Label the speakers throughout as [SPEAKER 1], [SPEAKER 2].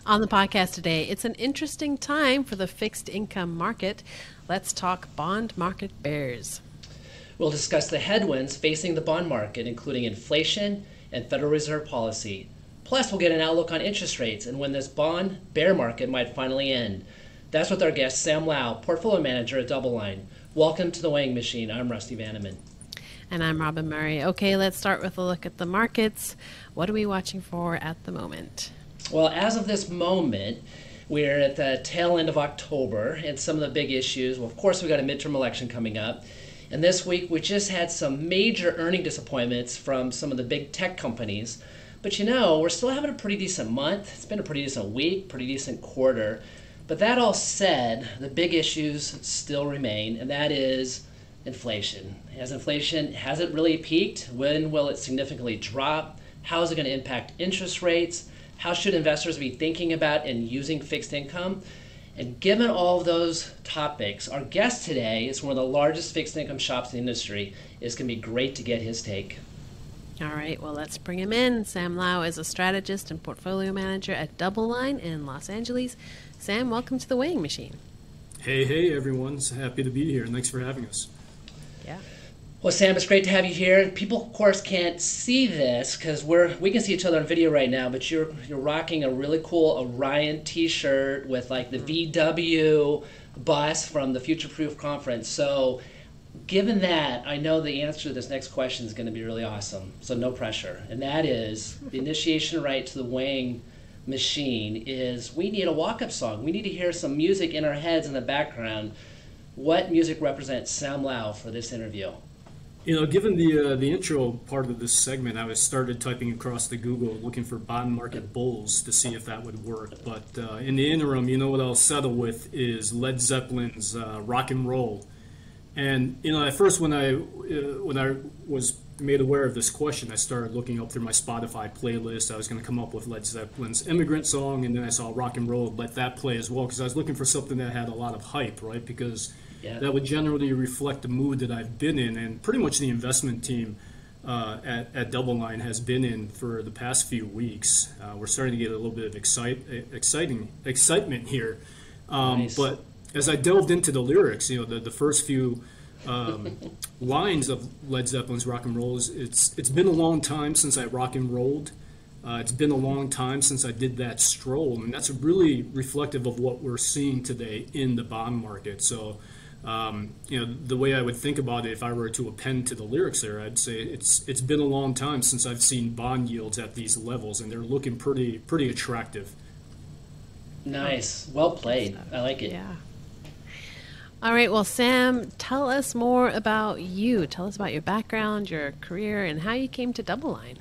[SPEAKER 1] On the podcast today, it's an interesting time for the fixed income market. Let's talk bond market bears.
[SPEAKER 2] We'll discuss the headwinds facing the bond market, including inflation and Federal Reserve policy. Plus, we'll get an outlook on interest rates and when this bond bear market might finally end. That's with our guest, Sam Lau, Portfolio Manager at DoubleLine. Welcome to the Weighing Machine. I'm Rusty Vanneman.
[SPEAKER 1] And I'm Robyn Murray. Okay, let's start with a look at the markets. What are we watching for at the moment?
[SPEAKER 2] Well, as of this moment, we're at the tail end of October, and some of the big issues, well, of course, we've got a midterm election coming up. And this week, we just had some major earning disappointments from some of the big tech companies. But we're still having a pretty decent month. It's been a pretty decent week, pretty decent quarter. But that all said, the big issues still remain, and that is inflation. Has inflation, has it really peaked? When will it significantly drop? How is it going to impact interest rates? How should investors be thinking about and using fixed income? And given all of those topics, our guest today is one of the largest fixed income shops in the industry. It's going to be great to get his take.
[SPEAKER 1] All right, well, let's bring him in. Sam Lau is a strategist and portfolio manager at DoubleLine in Los Angeles. Sam, welcome to the Weighing Machine.
[SPEAKER 3] Hey, everyone's happy to be here, and thanks for having us.
[SPEAKER 1] Yeah.
[SPEAKER 2] Well, Sam, it's great to have you here. People, of course, can't see this because we can see each other on video right now, but you're rocking a really cool Orion T-shirt with like the VW bus from the Future Proof conference. So, given that, I know the answer to this next question is going to be really awesome. So no pressure, and that is the initiation right to the weighing machine is we need a walk-up song. We need to hear some music in our heads in the background. What music represents Sam Lau for this interview?
[SPEAKER 3] Given the intro part of this segment, I started typing across the Google looking for bond market bulls to see if that would work. But in the interim, what I'll settle with is Led Zeppelin's Rock and Roll. And at first when I was made aware of this question, I started looking up through my Spotify playlist. I was going to come up with Led Zeppelin's Immigrant Song, and then I saw Rock and Roll, let that play as well, because I was looking for something that had a lot of hype, right? Because that would generally reflect the mood that I've been in, and pretty much the investment team at DoubleLine has been in for the past few weeks. We're starting to get a little bit of excitement here.
[SPEAKER 2] Nice.
[SPEAKER 3] But as I delved into the lyrics, the first few lines of Led Zeppelin's Rock and Roll is, it's been a long time since I rock and rolled. It's been a long time since I did that stroll. And that's really reflective of what we're seeing today in the bond market. So, the way I would think about it, if I were to append to the lyrics there, I'd say it's been a long time since I've seen bond yields at these levels, and they're looking pretty attractive.
[SPEAKER 2] Nice. Well played. I like it.
[SPEAKER 1] Yeah. All right, well, Sam, tell us more about you. Tell us about your background, your career, and how you came to DoubleLine.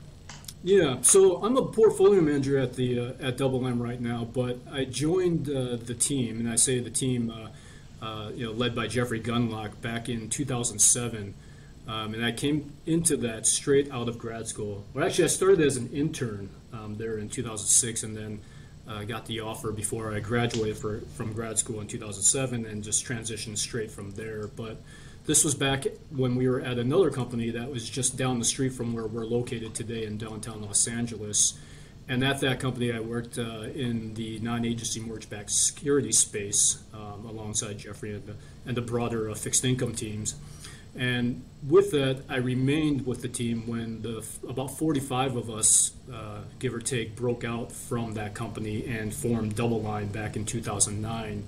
[SPEAKER 3] Yeah, so I'm a portfolio manager at at DoubleLine right now, but I joined the team, and I say the team, led by Jeffrey Gunlock back in 2007, and I came into that straight out of grad school. Well, actually, I started as an intern there in 2006, and then got the offer before I graduated from grad school in 2007, and just transitioned straight from there. But this was back when we were at another company that was just down the street from where we're located today in downtown Los Angeles. And at that company, I worked in the non-agency mortgage-backed securities space alongside Jeffrey and the broader fixed income teams. And with that, I remained with the team when about 45 of us, give or take, broke out from that company and formed DoubleLine back in 2009.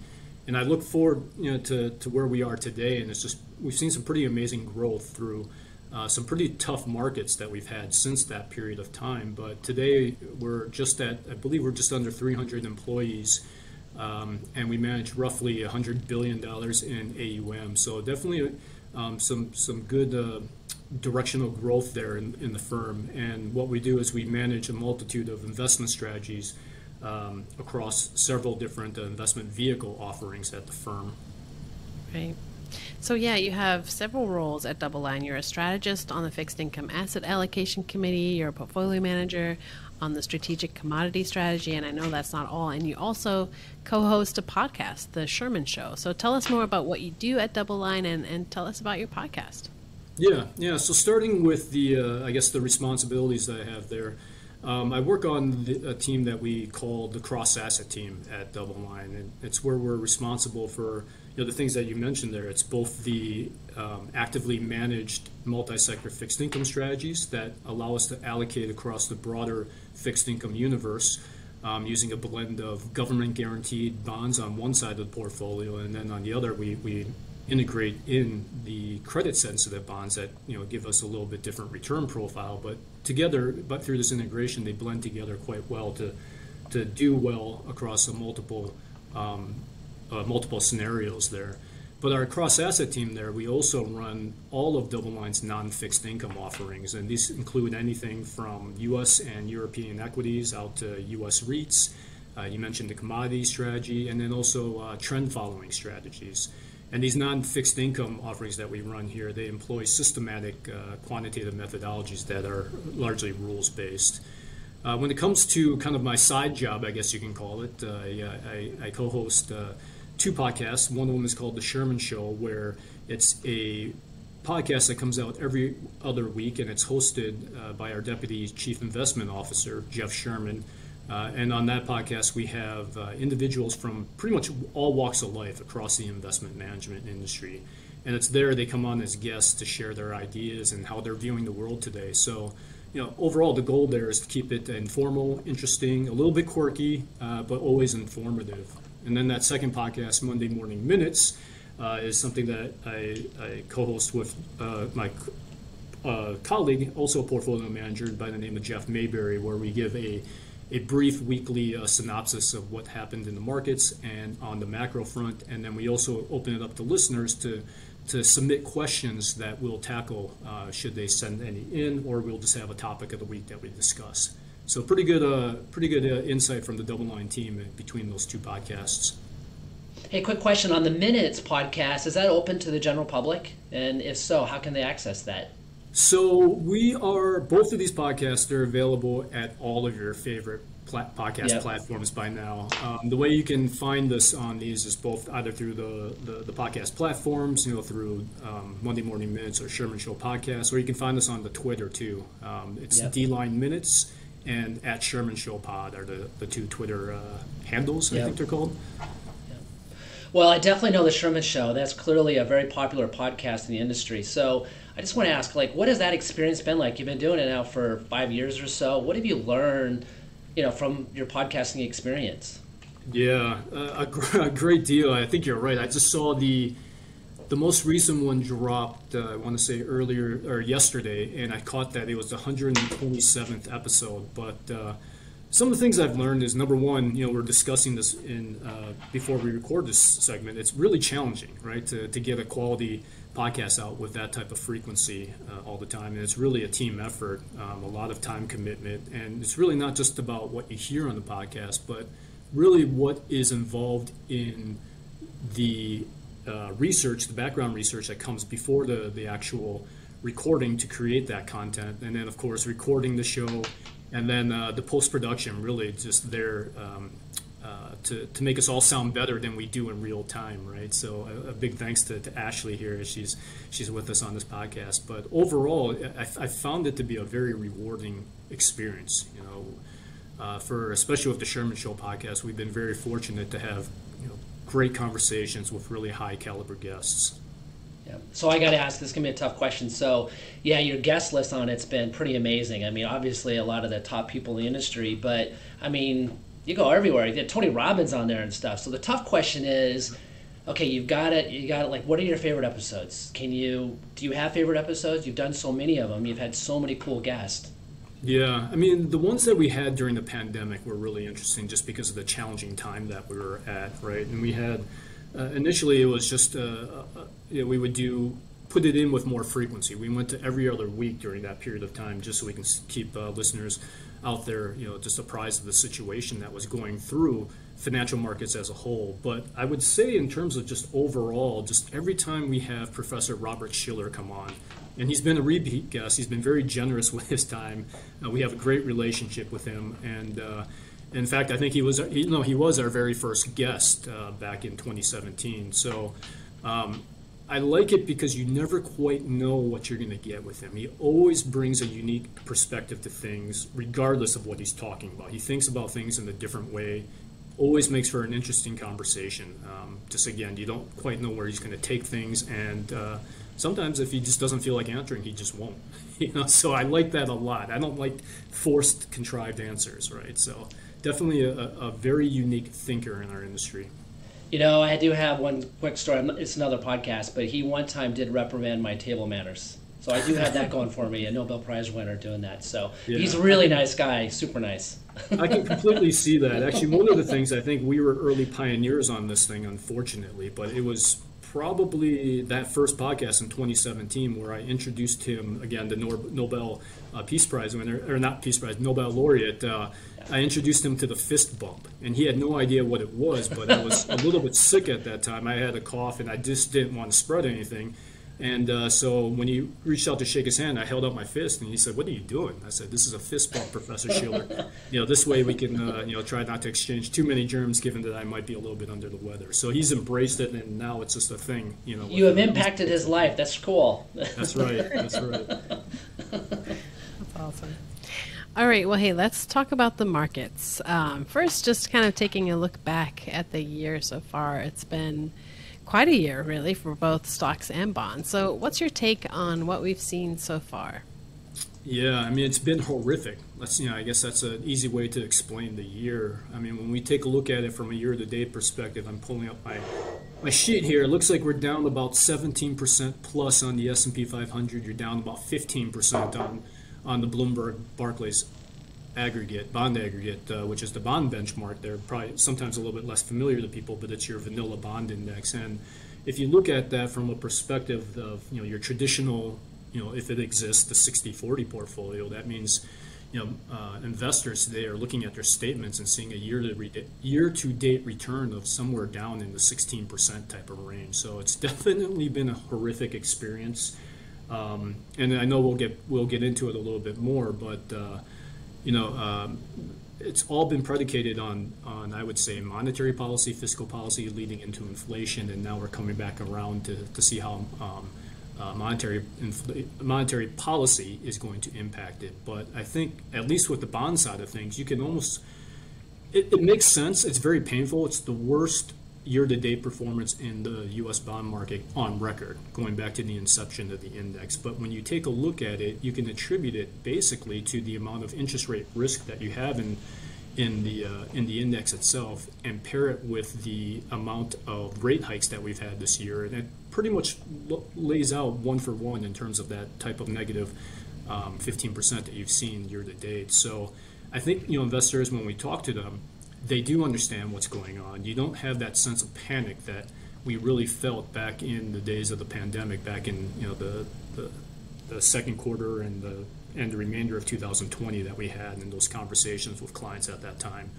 [SPEAKER 3] And I look forward, to where we are today, and we've seen some pretty amazing growth through some pretty tough markets that we've had since that period of time. But today I believe we're just under 300 employees, and we manage roughly $100 billion in AUM. So definitely some good directional growth there in the firm. And what we do is we manage a multitude of investment strategies across several different investment vehicle offerings at the firm.
[SPEAKER 1] Right. So you have several roles at DoubleLine. You're a strategist on the Fixed Income Asset Allocation Committee. You're a portfolio manager on the Strategic Commodity Strategy, and I know that's not all. And you also co-host a podcast, The Sherman Show. So tell us more about what you do at DoubleLine, and tell us about your podcast.
[SPEAKER 3] Yeah. So starting with the responsibilities that I have there, I work on a team that we call the cross-asset team at DoubleLine, and it's where we're responsible for the things that you mentioned there. It's both the actively managed multi-sector fixed income strategies that allow us to allocate across the broader fixed income universe using a blend of government-guaranteed bonds on one side of the portfolio, and then on the other we integrate in the credit-sensitive bonds that give us a little bit different return profile, but through this integration, they blend together quite well to do well across multiple scenarios there. But our cross-asset team there, we also run all of DoubleLine's non-fixed income offerings, and these include anything from U.S. and European equities out to U.S. REITs. You mentioned the commodity strategy, and then also trend-following strategies. And these non-fixed income offerings that we run here, they employ systematic quantitative methodologies that are largely rules-based. When it comes to kind of my side job, I guess you can call it, I co-host two podcasts. One of them is called The Sherman Show, where it's a podcast that comes out every other week, and it's hosted by our Deputy Chief Investment Officer, Jeff Sherman. And on that podcast, we have individuals from pretty much all walks of life across the investment management industry. And it's there they come on as guests to share their ideas and how they're viewing the world today. So, overall, the goal there is to keep it informal, interesting, a little bit quirky, but always informative. And then that second podcast, Monday Morning Minutes, is something that I co-host with my colleague, also a portfolio manager by the name of Jeff Mayberry, where we give a brief weekly synopsis of what happened in the markets and on the macro front. And then we also open it up to listeners to submit questions that we'll tackle should they send any in, or we'll just have a topic of the week that we discuss. So pretty good insight from the DoubleLine team between those two podcasts.
[SPEAKER 2] Hey, quick question on the Minutes podcast. Is that open to the general public? And if so, how can they access that?
[SPEAKER 3] So both of these podcasts are available at all of your favorite podcast platforms by now. The way you can find us on these is both either through the podcast platforms, through Monday Morning Minutes or Sherman Show Podcast, or you can find us on the Twitter too. It's DLine Minutes and at Sherman Show Pod are the two Twitter handles, I think they're called.
[SPEAKER 2] Well, I definitely know the Sherman Show. That's clearly a very popular podcast in the industry. So I just want to ask, what has that experience been like? You've been doing it now for 5 years or so. What have you learned, from your podcasting experience?
[SPEAKER 3] Yeah, a great deal. I think you're right. I just saw the most recent one dropped, I want to say earlier or yesterday, and I caught that it was the 127th episode. But some of the things I've learned is, number one, we're discussing this before we record this segment. It's really challenging, right, to get a quality podcast out with that type of frequency all the time. And it's really a team effort, a lot of time commitment. And it's really not just about what you hear on the podcast, but really what is involved in the research, the background research that comes before the actual recording to create that content. And then, of course, recording the show. And then the post-production, really just there to make us all sound better than we do in real time, right? So a big thanks to Ashley here. She's with us on this podcast. But overall, I found it to be a very rewarding experience. Especially with the Sherman Show podcast, we've been very fortunate to have great conversations with really high caliber guests.
[SPEAKER 2] Yeah. So I got to ask, this is going to be a tough question. So, your guest list on it's been pretty amazing. I mean, obviously a lot of the top people in the industry, but I mean, you go everywhere. You get Tony Robbins on there and stuff. So the tough question is, okay, you got it. What are your favorite episodes? Do you have favorite episodes? You've done so many of them. You've had so many cool guests.
[SPEAKER 3] Yeah, I mean, the ones that we had during the pandemic were really interesting just because of the challenging time that we were at, right? And we had, initially it was just, we would put it in with more frequency. We went to every other week during that period of time just so we can keep listeners out there, just apprised of the situation that was going through financial markets as a whole. But I would say in terms of just overall, just every time we have Professor Robert Schiller come on, and he's been a repeat guest, he's been very generous with his time. We have a great relationship with him, and in fact, I think he was our very first guest back in 2017. So I like it because you never quite know what you're going to get with him. He always brings a unique perspective to things, regardless of what he's talking about. He thinks about things in a different way, always makes for an interesting conversation. Just again, you don't quite know where he's going to take things, and sometimes if he just doesn't feel like answering, he just won't. So I like that a lot. I don't like forced, contrived answers, right? So definitely a very unique thinker in our industry.
[SPEAKER 2] I do have one quick story. It's another podcast, but he one time did reprimand my table manners. So I do have that going for me, a Nobel Prize winner doing that. So yeah. He's a really nice guy, super nice.
[SPEAKER 3] I can completely see that. Actually, one of the things, I think we were early pioneers on this thing, unfortunately, but it was probably that first podcast in 2017 where I introduced him, again, the Nobel Peace Prize winner, or not Peace Prize, Nobel laureate. I introduced him to the fist bump, and he had no idea what it was, but I was a little bit sick at that time. I had a cough, and I just didn't want to spread anything. And so when he reached out to shake his hand, I held out my fist, and he said, "What are you doing?" I said, "This is a fist bump, Professor Schiller. This way we can, try not to exchange too many germs, given that I might be a little bit under the weather." So he's embraced it, and now it's just a thing.
[SPEAKER 2] You have impacted his life. That's cool.
[SPEAKER 3] That's right. That's right.
[SPEAKER 1] That's awesome. All right. Well, hey, let's talk about the markets. First, just kind of taking a look back at the year so far. It's been quite a year, really, for both stocks and bonds. So what's your take on what we've seen so far?
[SPEAKER 3] Yeah, I mean, it's been horrific. I guess that's an easy way to explain the year. I mean, when we take a look at it from a year-to-date perspective, I'm pulling up my sheet here. It looks like we're down about 17% plus on the S&P 500. You're down about 15% on the Bloomberg Barclays bond aggregate, which is the bond benchmark. They're probably sometimes a little bit less familiar to people, but it's your vanilla bond index. And if you look at that from a perspective of your traditional, if it exists, the 60-40 portfolio, that means investors today are looking at their statements and seeing a year-to-date return of somewhere down in the 16% type of range. So it's definitely been a horrific experience. And I know we'll get into it a little bit more, but it's all been predicated on I would say monetary policy, fiscal policy leading into inflation, and now we're coming back around to see how monetary policy is going to impact it. But I think at least with the bond side of things, you can almost it makes sense. It's very painful. It's the worst year-to-date performance in the U.S. bond market on record, going back to the inception of the index. But when you take a look at it, you can attribute it basically to the amount of interest rate risk that you have in the index itself, and pair it with the amount of rate hikes that we've had this year, and it pretty much lays out one for one in terms of that type of negative 15% that you've seen year-to-date. So I think investors, when we talk to them, they do understand what's going on. You don't have that sense of panic that we really felt back in the days of the pandemic, back in the second quarter and the remainder of 2020 that we had in those conversations with clients at that time,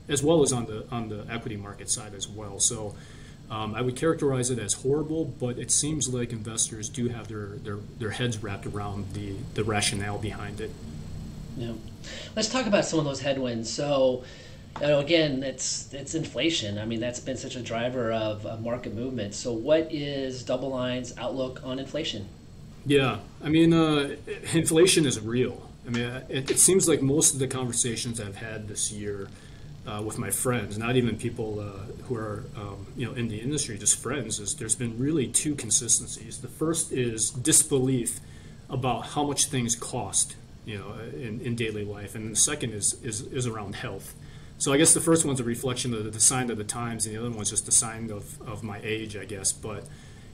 [SPEAKER 3] as well as on the equity market side as well. So I would characterize it as horrible, but it seems like investors do have their heads wrapped around the rationale behind it.
[SPEAKER 2] Yeah. Let's talk about some of those headwinds. So again, it's inflation. I mean, that's been such a driver of market movement. So what is DoubleLine's outlook on inflation?
[SPEAKER 3] Yeah, I mean, inflation is real. I mean, it seems like most of the conversations I've had this year with my friends, not even people who are in the industry, just friends, is there's been really two consistencies. The first is disbelief about how much things cost, in daily life, and the second is around health. So I guess the first one's a reflection of the sign of the times, and the other one's just a sign of my age, I guess. But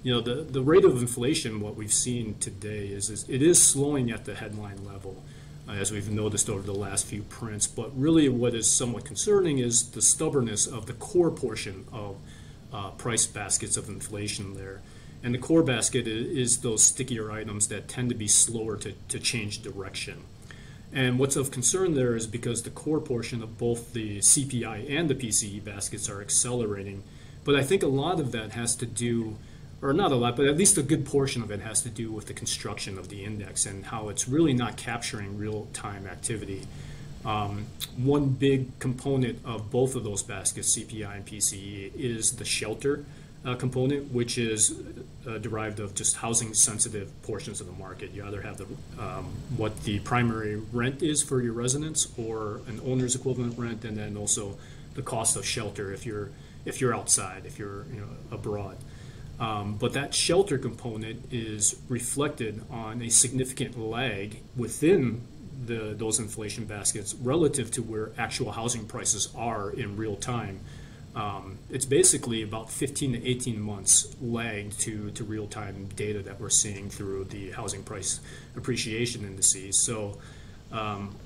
[SPEAKER 3] the rate of inflation, what we've seen today is it is slowing at the headline level, as we've noticed over the last few prints. But really, what is somewhat concerning is the stubbornness of the core portion of price baskets of inflation there. And the core basket is those stickier items that tend to be slower to change direction. And what's of concern there is because the core portion of both the CPI and the PCE baskets are accelerating. But I think a lot of that has to do, or not a lot, but at least a good portion of it has to do with the construction of the index and how it's really not capturing real-time activity. One big component of both of those baskets, CPI and PCE, is the shelter component, which is derived of just housing-sensitive portions of the market. You either have what the primary rent is for your residence, or an owner's equivalent rent, and then also the cost of shelter if you're outside, if you're abroad. But that shelter component is reflected on a significant lag within those inflation baskets relative to where actual housing prices are in real time. It's basically about 15 to 18 months lagged to real-time data that we're seeing through the housing price appreciation indices. So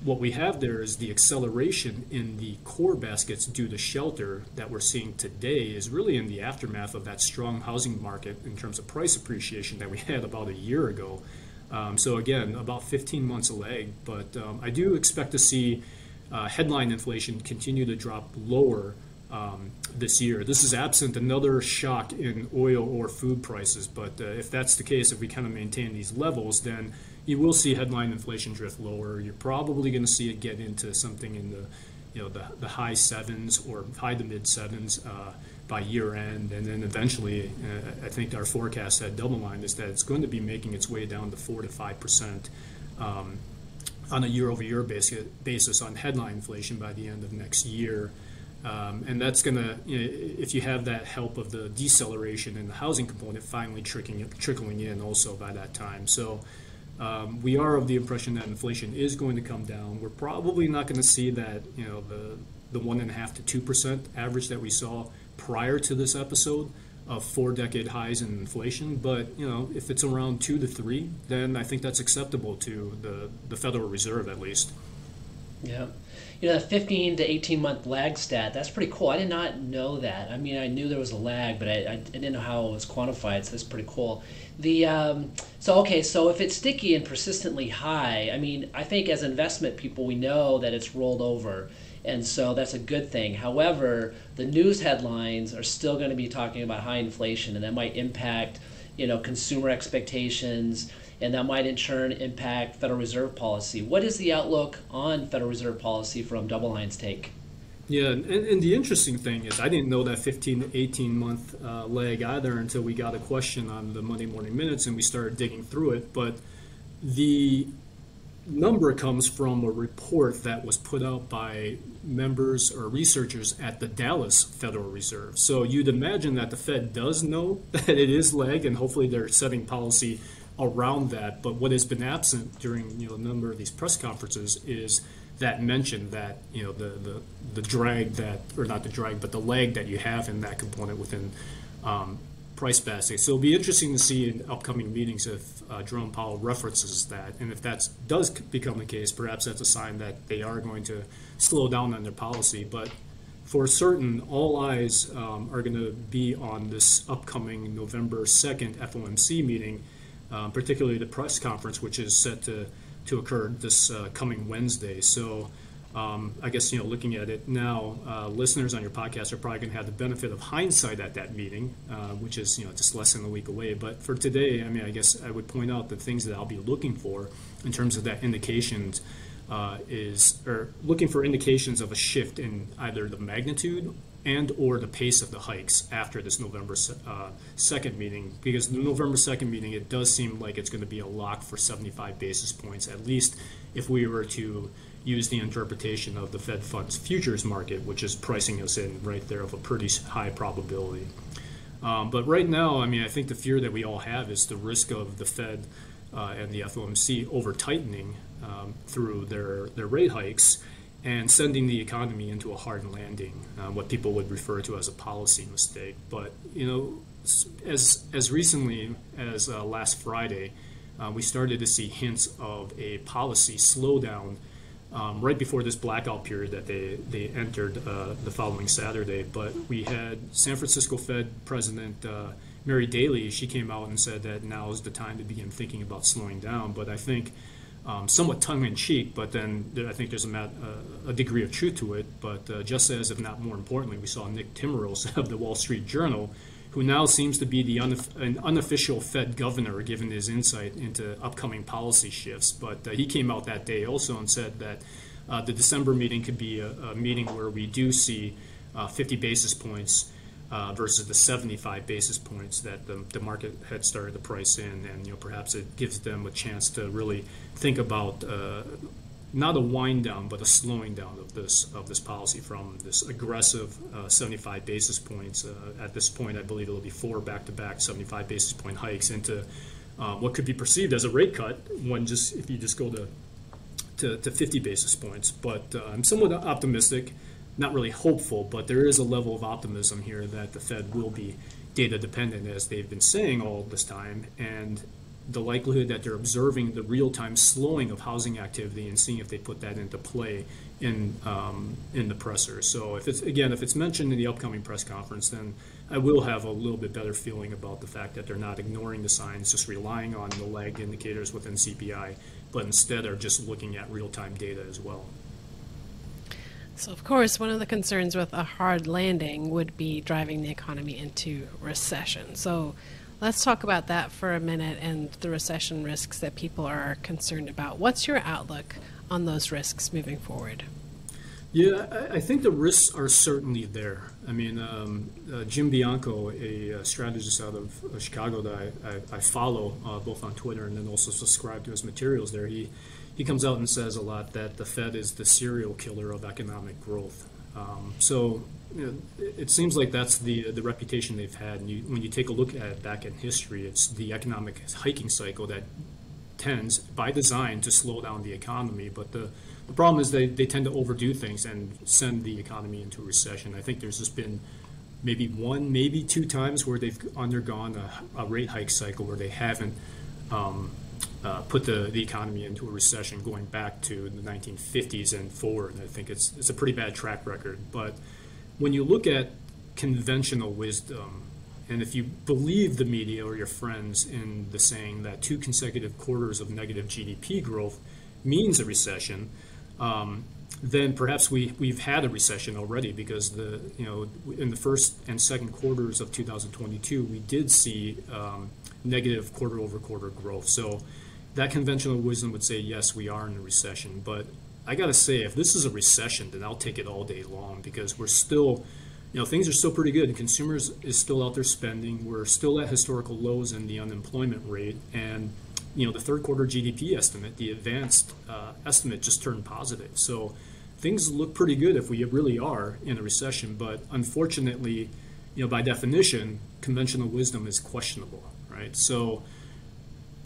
[SPEAKER 3] what we have there is the acceleration in the core baskets due to shelter that we're seeing today is really in the aftermath of that strong housing market in terms of price appreciation that we had about a year ago. So again, about 15 months of lag, but I do expect to see headline inflation continue to drop lower this year. This is absent another shock in oil or food prices, but if that's the case, if we kind of maintain these levels, then you will see headline inflation drift lower. You're probably going to see it get into something in the high sevens or high to mid sevens by year end, and then eventually, I think our forecast at DoubleLine is that it's going to be making its way down to 4 to 5%. On a year-over-year basis on headline inflation by the end of next year. And that's going to, if you have that help of the deceleration in the housing component finally trickling in also by that time. So we are of the impression that inflation is going to come down. We're probably not going to see that, the 1.5 to 2% average that we saw prior to this episode of 4-decade highs in inflation. But, if it's around 2 to 3, then I think that's acceptable to the Federal Reserve at least.
[SPEAKER 2] Yeah. That 15 to 18 month lag stat, that's pretty cool. I did not know that. I mean, I knew there was a lag, but I didn't know how it was quantified, so that's pretty cool. So if it's sticky and persistently high, I mean, I think as investment people, we know that it's rolled over, and so that's a good thing. However, the news headlines are still going to be talking about high inflation, and that might impact, consumer expectations, and that might in turn impact Federal Reserve policy. What is the outlook on Federal Reserve policy from DoubleLine's take?
[SPEAKER 3] Yeah, and the interesting thing is I didn't know that 15 to 18 month lag either until we got a question on the Monday Morning Minutes and we started digging through it. But the number comes from a report that was put out by members or researchers at the Dallas Federal Reserve. So you'd imagine that the Fed does know that it is lag, and hopefully they're setting policy around that. But what has been absent during a number of these press conferences is that mention that the drag that, or not the drag, but the lag that you have in that component within price basket. So it'll be interesting to see in upcoming meetings if Jerome Powell references that, and if that does become the case, perhaps that's a sign that they are going to slow down on their policy. But for certain, all eyes are going to be on this upcoming November 2nd FOMC meeting, particularly the press conference, which is set to occur this coming Wednesday. So I guess, looking at it now, listeners on your podcast are probably going to have the benefit of hindsight at that meeting, which is, just less than a week away. But for today, I guess I would point out the things that I'll be looking for in terms of that indications looking for indications of a shift in either the magnitude and or the pace of the hikes after this November 2nd meeting, because the November 2nd meeting, it does seem like it's going to be a lock for 75 basis points, at least if we were to use the interpretation of the Fed funds futures market, which is pricing us in right there of a pretty high probability. But right now, I think the fear that we all have is the risk of the Fed and the FOMC over tightening through their rate hikes and sending the economy into a hard landing, what people would refer to as a policy mistake. But, as recently as last Friday, we started to see hints of a policy slowdown right before this blackout period that they entered the following Saturday. But we had San Francisco Fed President Mary Daly. She came out and said that now is the time to begin thinking about slowing down. But I think somewhat tongue-in-cheek, but then I think there's a degree of truth to it. But just as, if not more importantly, we saw Nick Timiraos of the Wall Street Journal, who now seems to be an unofficial Fed governor, given his insight into upcoming policy shifts. But he came out that day also and said that the December meeting could be a meeting where we do see 50 basis points versus the 75 basis points that the market had started to price in. And perhaps it gives them a chance to really think about not a wind down, but a slowing down of this policy from this aggressive 75 basis points. At this point, I believe it'll be 4 back-to-back 75 basis point hikes into what could be perceived as a rate cut if you just go to 50 basis points. But I'm somewhat optimistic, not really hopeful, but there is a level of optimism here that the Fed will be data dependent, as they've been saying all this time, and the likelihood that they're observing the real-time slowing of housing activity and seeing if they put that into play in the presser. So if it's mentioned in the upcoming press conference, then I will have a little bit better feeling about the fact that they're not ignoring the signs, just relying on the lagged indicators within CPI, but instead are just looking at real-time data as well.
[SPEAKER 1] So, of course, one of the concerns with a hard landing would be driving the economy into recession. So let's talk about that for a minute and the recession risks that people are concerned about. What's your outlook on those risks moving forward?
[SPEAKER 3] Yeah, I think the risks are certainly there. I mean, Jim Bianco, a strategist out of Chicago that I follow both on Twitter and then also subscribe to his materials there, he comes out and says a lot that the Fed is the serial killer of economic growth. So it seems like that's the reputation they've had. And when you take a look at it back in history, it's the economic hiking cycle that tends, by design, to slow down the economy. But the problem is they tend to overdo things and send the economy into a recession. I think there's just been maybe 1, maybe 2 times where they've undergone a rate hike cycle where they haven't put the economy into a recession going back to the 1950s and forward. And I think it's a pretty bad track record. But when you look at conventional wisdom, and if you believe the media or your friends in the saying that 2 consecutive quarters of negative GDP growth means a recession, then perhaps we've had a recession already, because in the first and second quarters of 2022 we did see negative quarter-over-quarter growth. So that conventional wisdom would say, yes, we are in a recession. But I got to say, if this is a recession, then I'll take it all day long, because we're still, things are still pretty good. Consumers is still out there spending. We're still at historical lows in the unemployment rate. And, the third quarter GDP estimate, the advanced estimate, just turned positive. So things look pretty good if we really are in a recession. But unfortunately, by definition, conventional wisdom is questionable, right? So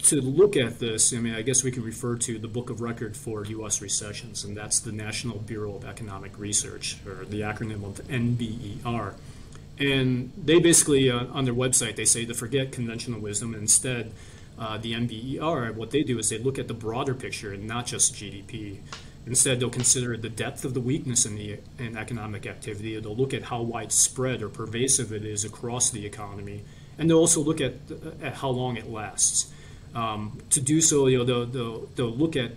[SPEAKER 3] to look at this, I guess we can refer to the book of record for U.S. recessions, and that's the National Bureau of Economic Research, or the acronym of NBER. And they basically, on their website, they say to forget conventional wisdom. And instead, the NBER, what they do is they look at the broader picture and not just GDP. Instead, they'll consider the depth of the weakness in economic activity. They'll look at how widespread or pervasive it is across the economy. And they'll also look at how long it lasts. To do so, they'll look at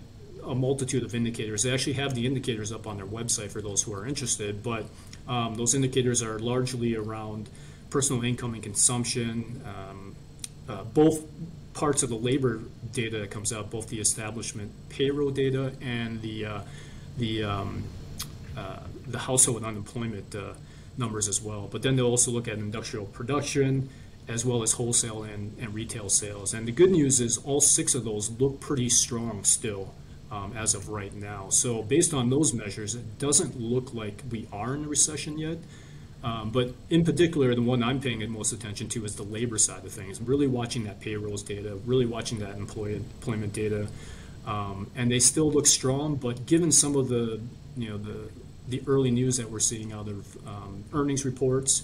[SPEAKER 3] a multitude of indicators. They actually have the indicators up on their website for those who are interested, but those indicators are largely around personal income and consumption, both parts of the labor data that comes out, both the establishment payroll data and the household unemployment numbers as well. But then they'll also look at industrial production, as well as wholesale and retail sales. And the good news is all 6 of those look pretty strong still as of right now. So based on those measures, it doesn't look like we are in a recession yet. But in particular, the one I'm paying the most attention to is the labor side of things, really watching that payrolls data, really watching that employment data. And they still look strong, but given some of the early news that we're seeing out of earnings reports,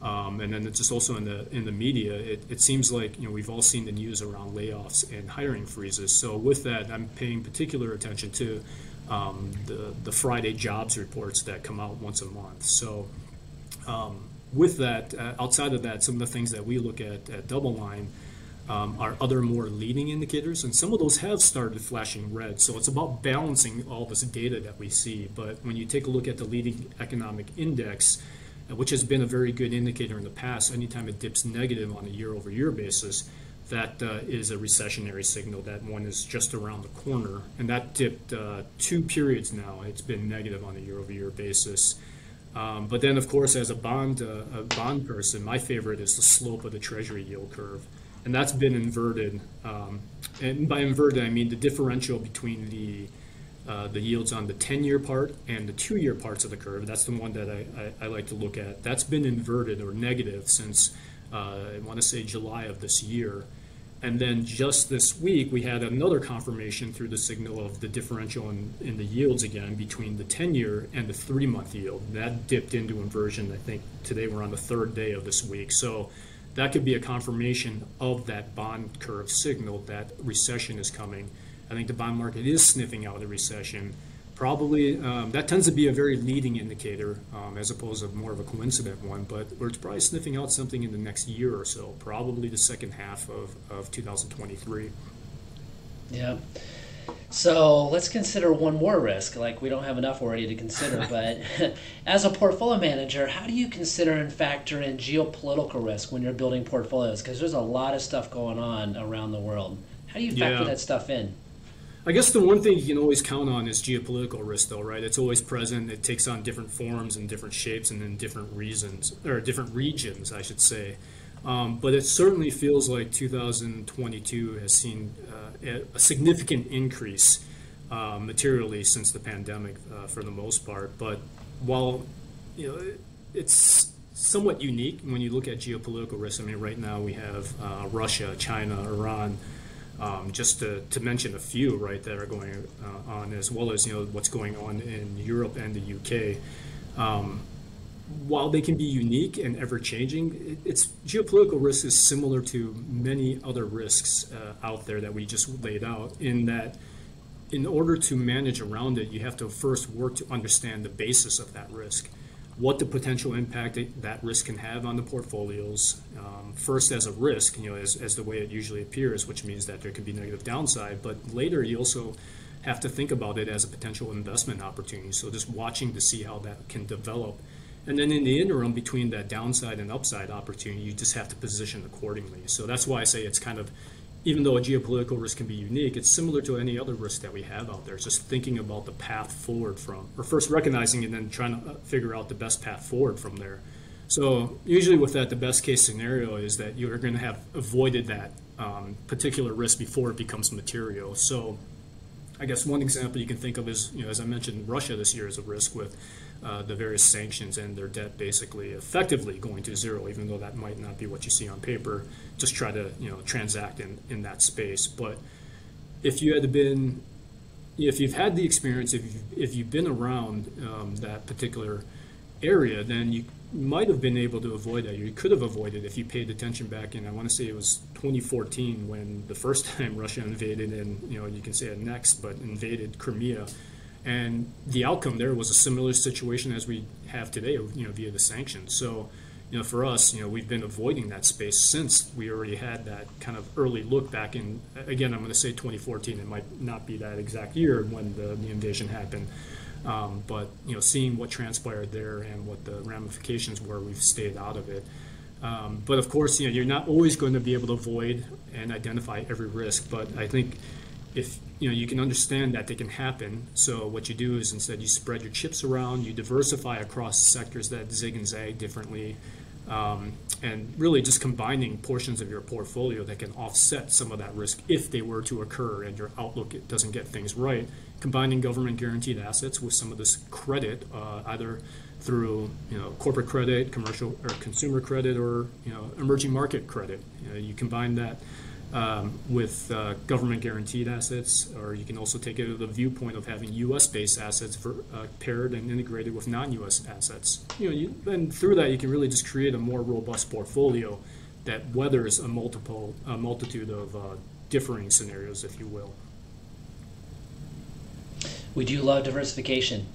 [SPEAKER 3] and then it's just also in the media, it seems like we've all seen the news around layoffs and hiring freezes. So with that, I'm paying particular attention to the Friday jobs reports that come out once a month. So with that, outside of that, some of the things that we look at DoubleLine are other more leading indicators, and some of those have started flashing red. So it's about balancing all this data that we see. But when you take a look at the leading economic index, which has been a very good indicator in the past, anytime it dips negative on a year-over-year basis, that is a recessionary signal that one is just around the corner. And that dipped 2 periods now. It's been negative on a year-over-year basis. But then, of course, as a bond person, my favorite is the slope of the Treasury yield curve, and that's been inverted. And by inverted, I mean the differential between the yields on the 10-year part and the 2-year parts of the curve. That's the one that I like to look at. That's been inverted or negative since I want to say July of this year. And then just this week, we had another confirmation through the signal of the differential in the yields again between the 10-year and the 3-month yield. That dipped into inversion. I think today we're on the 3rd day of this week. So that could be a confirmation of that bond curve signal that recession is coming. I think the bond market is sniffing out a recession. Probably that tends to be a very leading indicator as opposed to more of a coincident one, but we're probably sniffing out something in the next year or so, probably the second half of 2023.
[SPEAKER 2] Yeah. So let's consider one more risk. Like, we don't have enough already to consider, but as a portfolio manager, how do you consider and factor in geopolitical risk when you're building portfolios? Because there's a lot of stuff going on around the world. How do you factor that stuff in?
[SPEAKER 3] I guess the one thing you can always count on is geopolitical risk, though, right? It's always present. It takes on different forms and different shapes and in different reasons, or different regions, I should say. But it certainly feels like 2022 has seen a significant increase materially since the pandemic for the most part. But while it's somewhat unique when you look at geopolitical risk, I mean, right now we have Russia, China, Iran, just to mention a few, right, that are going on, as well as what's going on in Europe and the UK. While they can be unique and ever-changing, it's geopolitical risk is similar to many other risks out there that we just laid out, in that in order to manage around it, you have to first work to understand the basis of that risk, what the potential impact that risk can have on the portfolios, first as a risk, as the way it usually appears, which means that there could be negative downside, but later you also have to think about it as a potential investment opportunity. So just watching to see how that can develop. And then in the interim between that downside and upside opportunity, you just have to position accordingly. So that's why I say it's kind of, even though a geopolitical risk can be unique, it's similar to any other risk that we have out there. It's just thinking about the path forward or first recognizing and then trying to figure out the best path forward from there. So usually with that, the best case scenario is that you're going to have avoided that particular risk before it becomes material. So I guess one example you can think of is, as I mentioned, Russia this year is a risk with the various sanctions and their debt basically effectively going to zero, even though that might not be what you see on paper. Just try to transact in that space. But if you've had the experience, if you've been around that particular area, then you might have been able to avoid that. You could have avoided if you paid attention back in, I want to say it was 2014 when the first time Russia invaded, and you can say it next, but invaded Crimea. And the outcome there was a similar situation as we have today, via the sanctions. So, for us, we've been avoiding that space since we already had that kind of early look back in, again, I'm going to say 2014. It might not be that exact year when the invasion happened. But, seeing what transpired there and what the ramifications were, we've stayed out of it. But of course, you're not always going to be able to avoid and identify every risk. But I think if you can understand that they can happen. So what you do is instead you spread your chips around, you diversify across sectors that zig and zag differently, and really just combining portions of your portfolio that can offset some of that risk if they were to occur and your outlook doesn't get things right. Combining government guaranteed assets with some of this credit, either through corporate credit, commercial or consumer credit, or emerging market credit. You combine that with government guaranteed assets, or you can also take it to the viewpoint of having U.S. based assets paired and integrated with non-U.S. assets. And through that you can really just create a more robust portfolio that weathers a multitude of differing scenarios, if you will.
[SPEAKER 2] We do love diversification.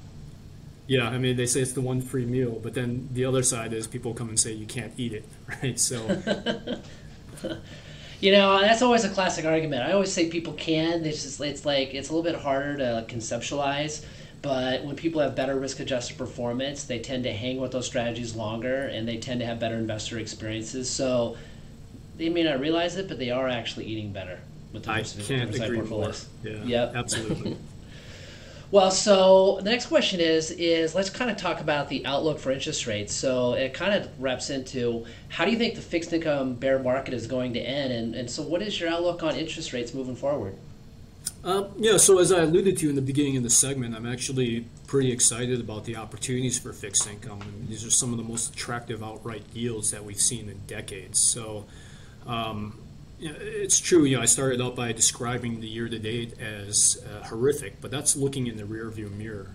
[SPEAKER 3] Yeah, I mean, they say it's the one free meal, but then the other side is people come and say you can't eat it, right? So,
[SPEAKER 2] that's always a classic argument. I always say people can. It's a little bit harder to conceptualize, but when people have better risk-adjusted performance, they tend to hang with those strategies longer, and they tend to have better investor experiences. So they may not realize it, but they are actually eating better with the
[SPEAKER 3] I can't agree more. Yeah,
[SPEAKER 2] yep.
[SPEAKER 3] Absolutely.
[SPEAKER 2] Well, so the next question is let's kind of talk about the outlook for interest rates. So it kind of wraps into how do you think the fixed income bear market is going to end, and so what is your outlook on interest rates moving forward?
[SPEAKER 3] Yeah, so as I alluded to in the beginning of the segment, I'm actually pretty excited about the opportunities for fixed income. I mean, these are some of the most attractive outright yields that we've seen in decades. So yeah, it's true. I started out by describing the year to date as horrific, but that's looking in the rearview mirror.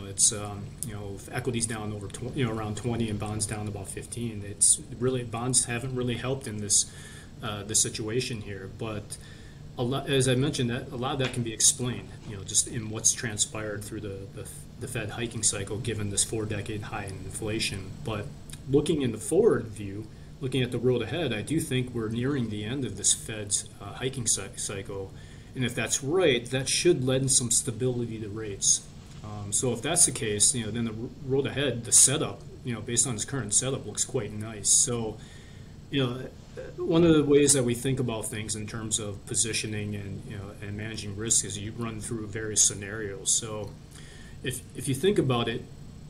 [SPEAKER 3] It's if equities down over around 20 and bonds down about 15. It's really bonds haven't really helped in this situation here, but a lot, as I mentioned, that a lot of that can be explained, just in what's transpired through the Fed hiking cycle, given this 4-decade high in inflation. But looking in the forward view, looking at the road ahead, I do think we're nearing the end of this Fed's hiking cycle, and if that's right, that should lend some stability to rates. So if that's the case, then the road ahead, the setup, based on its current setup, looks quite nice. So, one of the ways that we think about things in terms of positioning and managing risk is you run through various scenarios. So if you think about it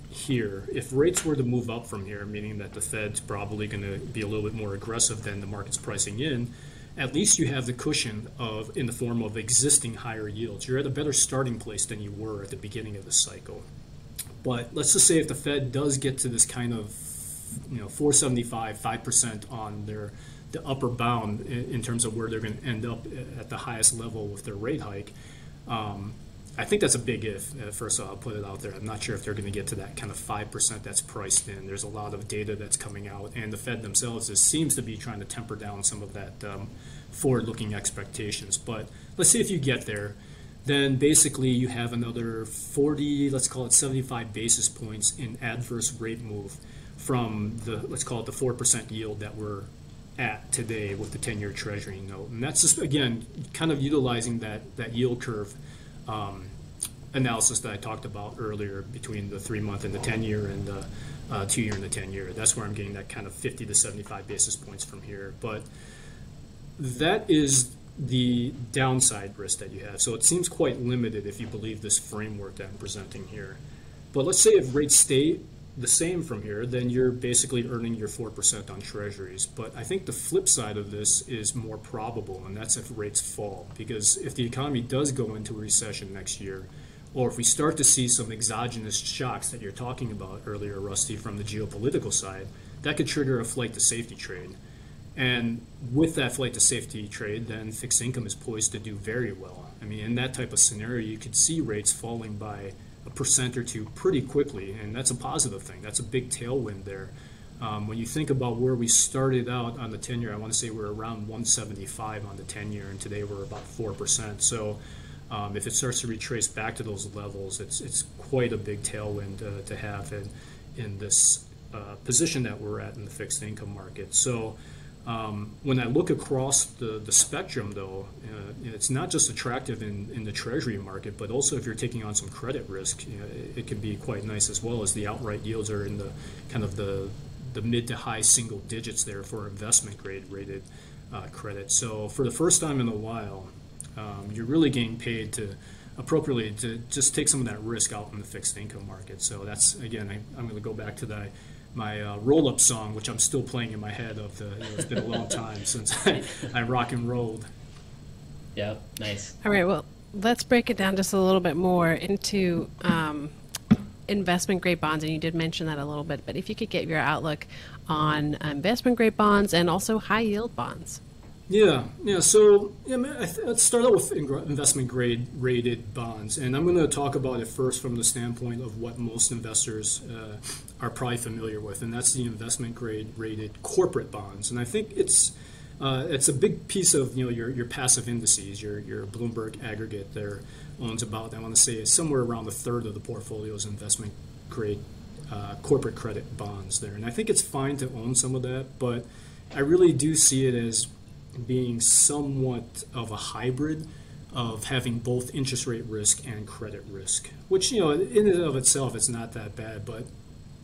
[SPEAKER 3] here, if rates were to move up from here, meaning that the Fed's probably going to be a little bit more aggressive than the market's pricing in, at least you have the cushion in the form of existing higher yields. You're at a better starting place than you were at the beginning of the cycle. But let's just say if the Fed does get to this kind of 4.75, 5% on the upper bound in terms of where they're going to end up at the highest level with their rate hike. I think that's a big if. First of all, I'll put it out there. I'm not sure if they're going to get to that kind of 5% that's priced in. There's a lot of data that's coming out, and the Fed themselves seems to be trying to temper down some of that forward-looking expectations. But let's see if you get there. Then basically you have another 40, let's call it 75 basis points in adverse rate move from let's call it the 4% yield that we're at today with the 10-year Treasury note. And that's just, again, kind of utilizing that yield curve analysis that I talked about earlier between the 3-month and the 10-year and the 2-year and the 10-year. That's where I'm getting that kind of 50 to 75 basis points from here. But that is the downside risk that you have. So it seems quite limited if you believe this framework that I'm presenting here. But let's say if rates stay the same from here, then you're basically earning your 4% on treasuries. But I think the flip side of this is more probable, and that's if rates fall. Because if the economy does go into a recession next year, or if we start to see some exogenous shocks that you're talking about earlier, Rusty, from the geopolitical side, that could trigger a flight to safety trade. And with that flight to safety trade, then fixed income is poised to do very well. I mean, in that type of scenario, you could see rates falling by 1% or 2 pretty quickly, and that's a positive thing. That's a big tailwind there. When you think about where we started out on the 10-year, I want to say we're around 175 on the 10-year, and today we're about 4%. So if it starts to retrace back to those levels, it's quite a big tailwind to have in this position that we're at in the fixed income market. So when I look across the spectrum, though, it's not just attractive in the Treasury market, but also if you're taking on some credit risk, it can be quite nice as well, as the outright yields are in the kind of the mid to high single digits there for investment grade rated credit. So for the first time in a while, you're really getting paid to appropriately to just take some of that risk out in the fixed income market. So that's, again, I'm going to go back to my roll-up song, which I'm still playing in my head of it's been a long time since I rock and rolled.
[SPEAKER 2] Yeah, nice.
[SPEAKER 1] All right, well, let's break it down just a little bit more into investment grade bonds, and you did mention that a little bit, but if you could get your outlook on investment grade bonds and also high yield bonds.
[SPEAKER 3] Yeah. So let's start out with investment grade rated bonds, and I'm going to talk about it first from the standpoint of what most investors are probably familiar with, and that's the investment grade rated corporate bonds. And I think it's a big piece of your passive indices. Your Bloomberg aggregate there owns about, I want to say, somewhere around a third of the portfolio's investment grade corporate credit bonds there. And I think it's fine to own some of that, but I really do see it as being somewhat of a hybrid of having both interest rate risk and credit risk, which, in and of itself, it's not that bad. But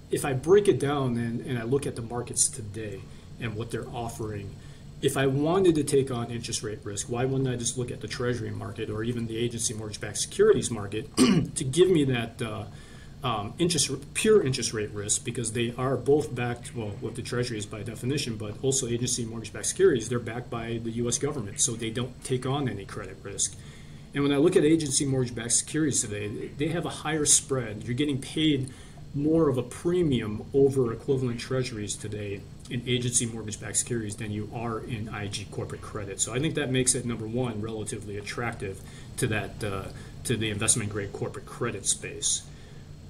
[SPEAKER 3] if I break it down and I look at the markets today and what they're offering if I wanted to take on interest rate risk, why wouldn't I just look at the Treasury market or even the agency mortgage-backed securities market to give me that pure interest rate risk, because they are both backed, well, with the Treasuries by definition, but also agency mortgage-backed securities, they're backed by the U.S. government, so they don't take on any credit risk. And when I look at agency mortgage-backed securities today, they have a higher spread. You're getting paid more of a premium over equivalent Treasuries today in agency mortgage-backed securities than you are in IG corporate credit. So I think that makes it, number one, relatively attractive to that to the investment-grade corporate credit space.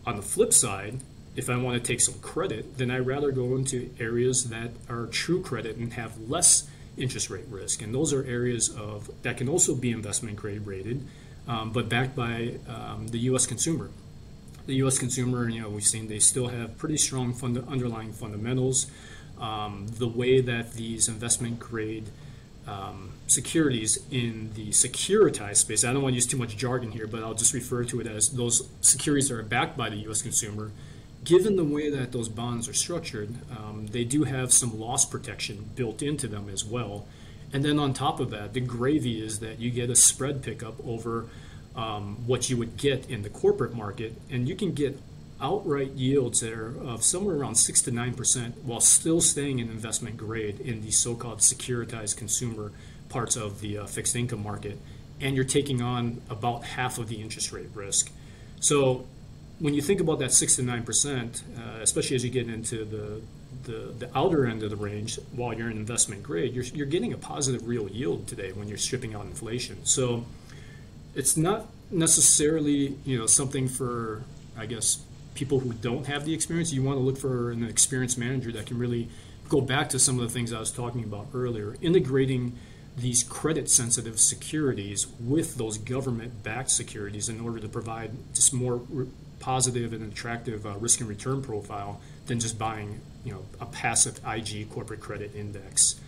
[SPEAKER 3] On the flip side, if I want to take some credit, then I'd rather go into areas that are true credit and have less interest rate risk. And those are areas that can also be investment grade rated, but backed by the U.S. consumer. The U.S. consumer, we've seen they still have pretty strong underlying fundamentals. The way that these investment grade securities in the securitized space, I don't want to use too much jargon here, but I'll just refer to it as those securities that are backed by the U.S. consumer. Given the way that those bonds are structured, they do have some loss protection built into them as well. And then on top of that, the gravy is that you get a spread pickup over what you would get in the corporate market, and you can get outright yields that are of somewhere around 6 to 9% while still staying in investment grade in the so-called securitized consumer parts of the fixed income market, and you're taking on about half of the interest rate risk. So when you think about that 6 to 9%, especially as you get into the outer end of the range while you're in investment grade, you're getting a positive real yield today when you're stripping out inflation. So it's not necessarily something for, I guess, people who don't have the experience. You want to look for an experienced manager that can really go back to some of the things I was talking about earlier, integrating these credit-sensitive securities with those government-backed securities in order to provide just more positive and attractive risk and return profile than just buying a passive IG corporate credit index.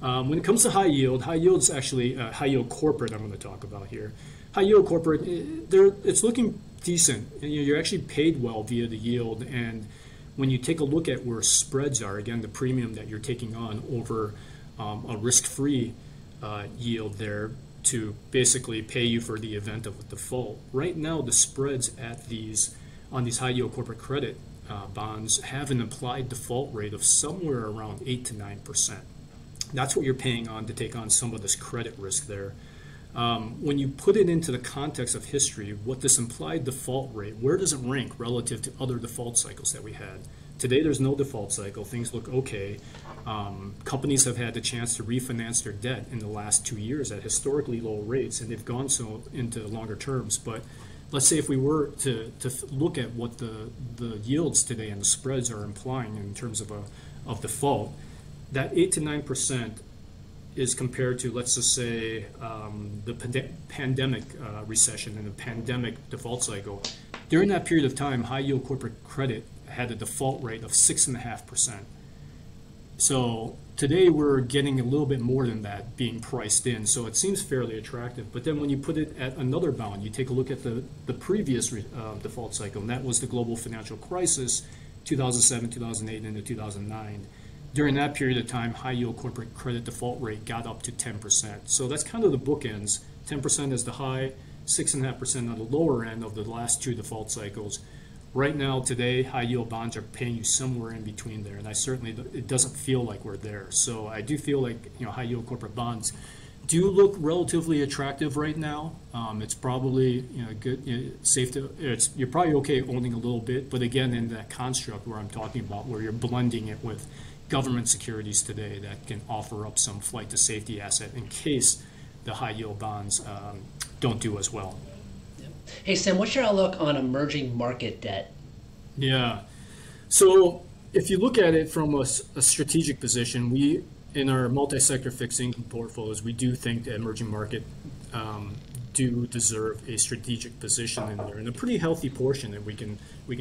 [SPEAKER 3] When it comes to high yield is actually high yield corporate I'm going to talk about here. High yield corporate, it's looking decent. You're actually paid well via the yield, and when you take a look at where spreads are, again, the premium that you're taking on over a risk-free yield there to basically pay you for the event of a default. Right now, the spreads on these high yield corporate credit bonds have an implied default rate of somewhere around 8 to 9%. That's what you're paying on to take on some of this credit risk there. When you put it into the context of history, what this implied default rate, where does it rank relative to other default cycles that we had? Today, there's no default cycle. Things look okay. Companies have had the chance to refinance their debt in the last 2 years at historically low rates, and they've gone so into longer terms. But let's say if we were to look at what the yields today and the spreads are implying in terms of default, that 8 to 9% is compared to, let's just say, the pandemic recession and the pandemic default cycle. During that period of time, high yield corporate credit had a default rate of 6.5%. So today we're getting a little bit more than that being priced in, so it seems fairly attractive. But then when you put it at another bound, you take a look at the previous default cycle, and that was the global financial crisis, 2007, 2008, and into 2009. During that period of time, high yield corporate credit default rate got up to 10%. So that's kind of the bookends. 10% is the high, 6.5% on the lower end of the last two default cycles. Right now, today, high yield bonds are paying you somewhere in between there, and it doesn't feel like we're there. So I do feel like high yield corporate bonds do look relatively attractive right now. It's probably good, safe to. You're probably okay owning a little bit, but again, in that construct where I'm talking about, where you're blending it with government securities today that can offer up some flight to safety asset in case the high yield bonds don't do as well.
[SPEAKER 2] Hey, Sam, what's your outlook on emerging market debt?
[SPEAKER 3] Yeah. So if you look at it from a strategic position, we, in our multi-sector fixed income portfolios, we do think that emerging market do deserve a strategic position in there, and a pretty healthy portion that we can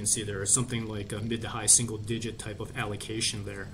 [SPEAKER 3] see there is something like a mid to high single digit type of allocation there.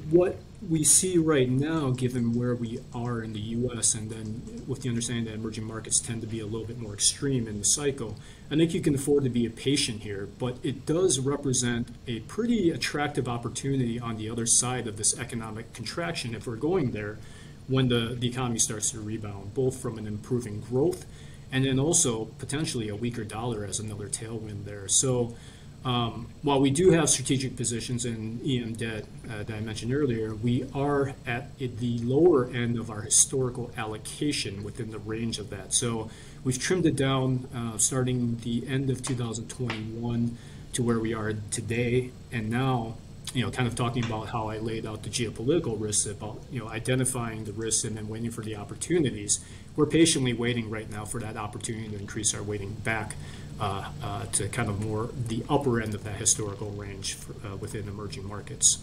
[SPEAKER 3] What we see right now, given where we are in the U.S., and then with the understanding that emerging markets tend to be a little bit more extreme in the cycle, I think you can afford to be patient here, but it does represent a pretty attractive opportunity on the other side of this economic contraction, if we're going there, when the economy starts to rebound, both from an improving growth and then also potentially a weaker dollar as another tailwind there. So while we do have strategic positions in EM debt that I mentioned earlier, we are at the lower end of our historical allocation within the range of that. So we've trimmed it down starting the end of 2021 to where we are today. And now, kind of talking about how I laid out the geopolitical risks, about, identifying the risks and then waiting for the opportunities. We're patiently waiting right now for that opportunity to increase our weighting back to kind of more the upper end of that historical range within emerging markets.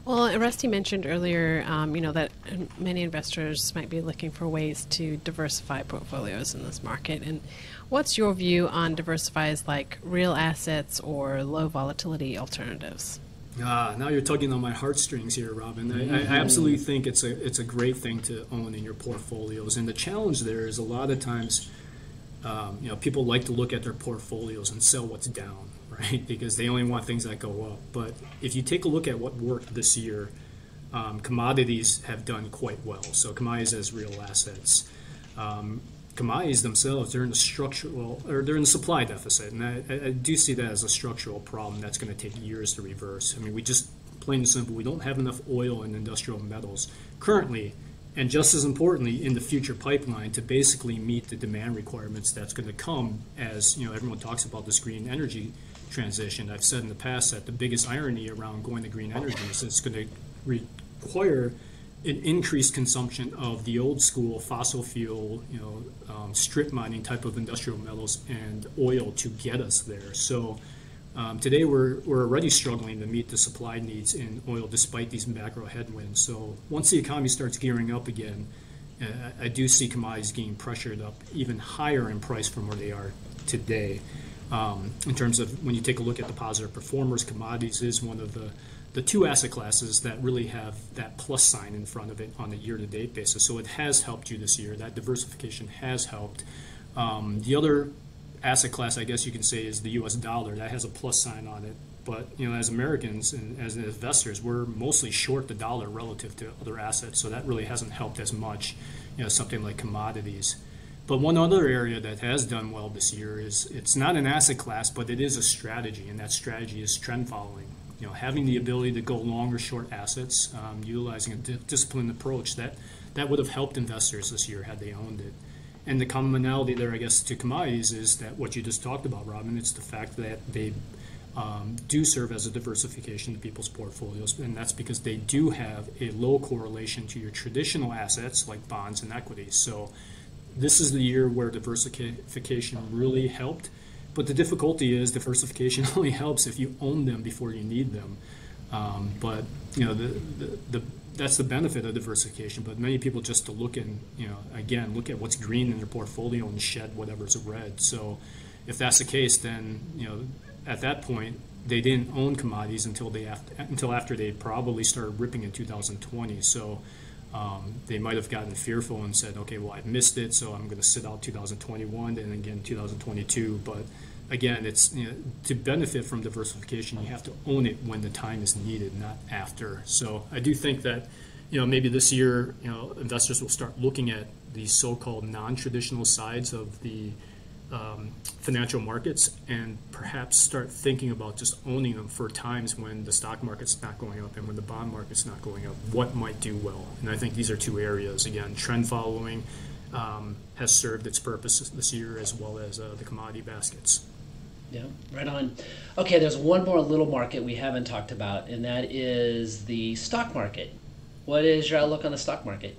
[SPEAKER 1] Well, Rusty mentioned earlier, that many investors might be looking for ways to diversify portfolios in this market. And what's your view on diversifies like real assets or low volatility alternatives?
[SPEAKER 3] Now you're tugging on my heartstrings here, Robyn. I absolutely think it's a great thing to own in your portfolios. And the challenge there is a lot of times, people like to look at their portfolios and sell what's down, right? Because they only want things that go up. But if you take a look at what worked this year, commodities have done quite well. So commodities as real assets. Commodities themselves, they're in the supply deficit, and I do see that as a structural problem that's going to take years to reverse. I mean, we just, plain and simple, we don't have enough oil and industrial metals currently, and just as importantly, in the future pipeline to basically meet the demand requirements that's going to come as, everyone talks about this green energy transition. I've said in the past that the biggest irony around going to green energy is it's going to require an increased consumption of the old school fossil fuel, strip mining type of industrial metals and oil to get us there. So today we're already struggling to meet the supply needs in oil despite these macro headwinds. So once the economy starts gearing up again, I do see commodities getting pressured up even higher in price from where they are today. In terms of when you take a look at the positive performers, commodities is one of the two asset classes that really have that plus sign in front of it on a year-to-date basis. So it has helped you this year. That diversification has helped. The other asset class, I guess you can say, is the U.S. dollar. That has a plus sign on it. But, as Americans and as investors, we're mostly short the dollar relative to other assets. So that really hasn't helped as much, something like commodities. But one other area that has done well this year is it's not an asset class, but it is a strategy, and that strategy is trend following. Having the ability to go long or short assets, utilizing a disciplined approach, that would have helped investors this year had they owned it. And the commonality there, I guess, to commodities is that what you just talked about, Robyn, it's the fact that they do serve as a diversification to people's portfolios, and that's because they do have a low correlation to your traditional assets like bonds and equities. So this is the year where diversification really helped. But the difficulty is diversification only helps if you own them before you need them. But that's the benefit of diversification. But many people just to look at what's green in their portfolio and shed whatever's red. So if that's the case, then at that point they didn't own commodities until after they probably started ripping in 2020. So they might have gotten fearful and said, okay, well, I've missed it, so I'm going to sit out 2021 and again 2022. But again, it's to benefit from diversification, you have to own it when the time is needed, not after. So I do think that maybe this year investors will start looking at these so-called non-traditional sides of the financial markets and perhaps start thinking about just owning them for times when the stock market's not going up and when the bond market's not going up, what might do well. And I think these are two areas. Again, trend following has served its purpose this year, as well as the commodity baskets.
[SPEAKER 2] Yeah, right on. Okay, there's one more little market we haven't talked about, and that is the stock market. What is your outlook on the stock market?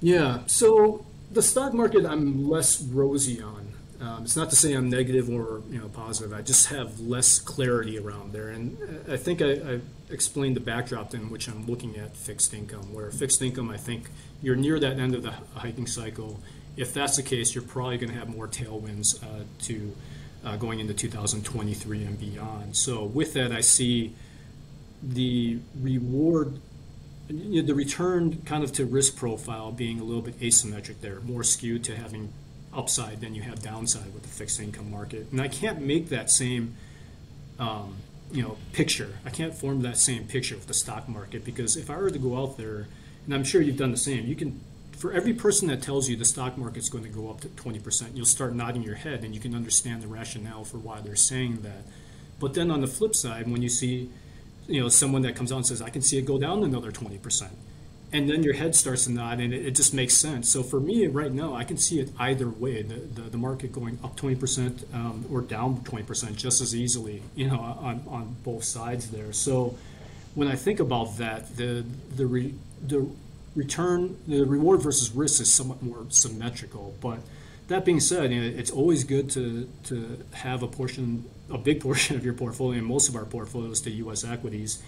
[SPEAKER 3] Yeah, so the stock market I'm less rosy on. It's not to say I'm negative or positive. I just have less clarity around there, and I think I explained the backdrop in which I'm looking at fixed income. Where fixed income, I think you're near that end of the hiking cycle. If that's the case, you're probably going to have more tailwinds going into 2023 and beyond. So with that, I see the reward, the return kind of to risk profile being a little bit asymmetric there, more skewed to having upside than you have downside with the fixed income market. And I can't make that same picture. I can't form that same picture with the stock market, because if I were to go out there, and I'm sure you've done the same, you can, for every person that tells you the stock market's going to go up to 20%, you'll start nodding your head and you can understand the rationale for why they're saying that. But then on the flip side, when you see, someone that comes out and says, I can see it go down another 20%, and then your head starts to nod, and it just makes sense. So for me right now, I can see it either way, the market going up 20% or down 20% just as easily, on both sides there. So when I think about that, the return, the reward versus risk is somewhat more symmetrical. But that being said, it's always good to have a big portion of your portfolio, and most of our portfolios, to U.S. equities.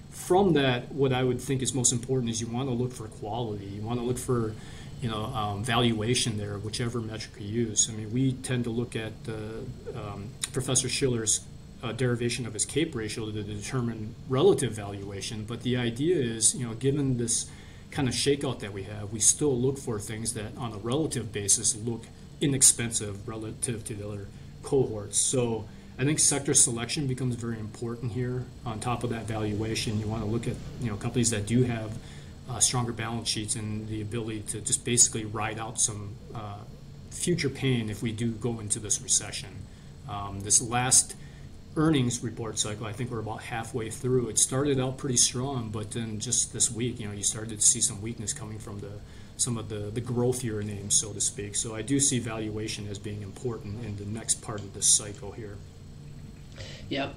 [SPEAKER 3] From that, what I would think is most important is you want to look for quality. You want to look for, valuation there, whichever metric you use. I mean, we tend to look at Professor Shiller's derivation of his CAPE ratio to determine relative valuation. But the idea is, given this kind of shakeout that we have, we still look for things that on a relative basis look inexpensive relative to the other cohorts. So I think sector selection becomes very important here. On top of that valuation, you want to look at companies that do have stronger balance sheets and the ability to just basically ride out some future pain if we do go into this recession. This last earnings report cycle, I think we're about halfway through. It started out pretty strong, but then just this week, you started to see some weakness coming from some of the growthier names, so to speak. So I do see valuation as being important in the next part of this cycle here.
[SPEAKER 2] Yep.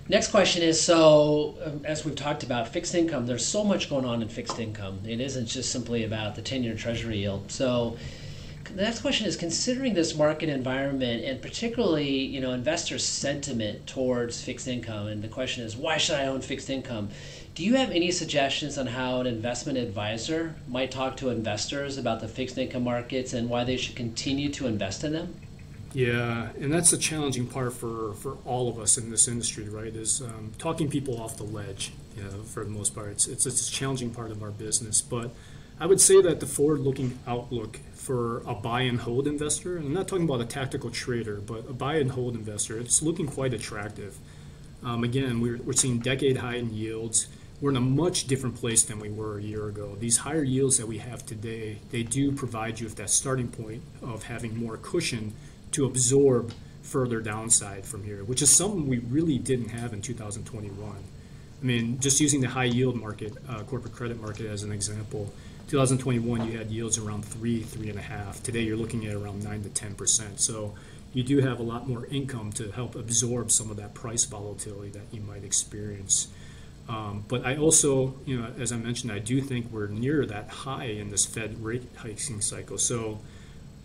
[SPEAKER 2] Next question is, so as we've talked about fixed income, there's so much going on in fixed income. It isn't just simply about the 10-year treasury yield. So the next question is, considering this market environment and particularly, investors' sentiment towards fixed income, and the question is, why should I own fixed income? Do you have any suggestions on how an investment advisor might talk to investors about the fixed income markets and why they should continue to invest in them?
[SPEAKER 3] Yeah, and that's the challenging part for all of us in this industry, right? Is talking people off the ledge. For the most part, it's a challenging part of our business. But I would say that the forward-looking outlook for a buy and hold investor, and I'm not talking about a tactical trader, but a buy and hold investor, it's looking quite attractive. Again, we're seeing decade high in yields. We're in a much different place than we were a year ago. These higher yields that we have today, they do provide you with that starting point of having more cushion to absorb further downside from here, which is something we really didn't have in 2021. I mean, just using the high yield market, corporate credit market as an example, 2021 you had yields around 3.5. Today you're looking at around 9 to 10%. So you do have a lot more income to help absorb some of that price volatility that you might experience. But I also, as I mentioned, I do think we're near that high in this Fed rate hiking cycle. So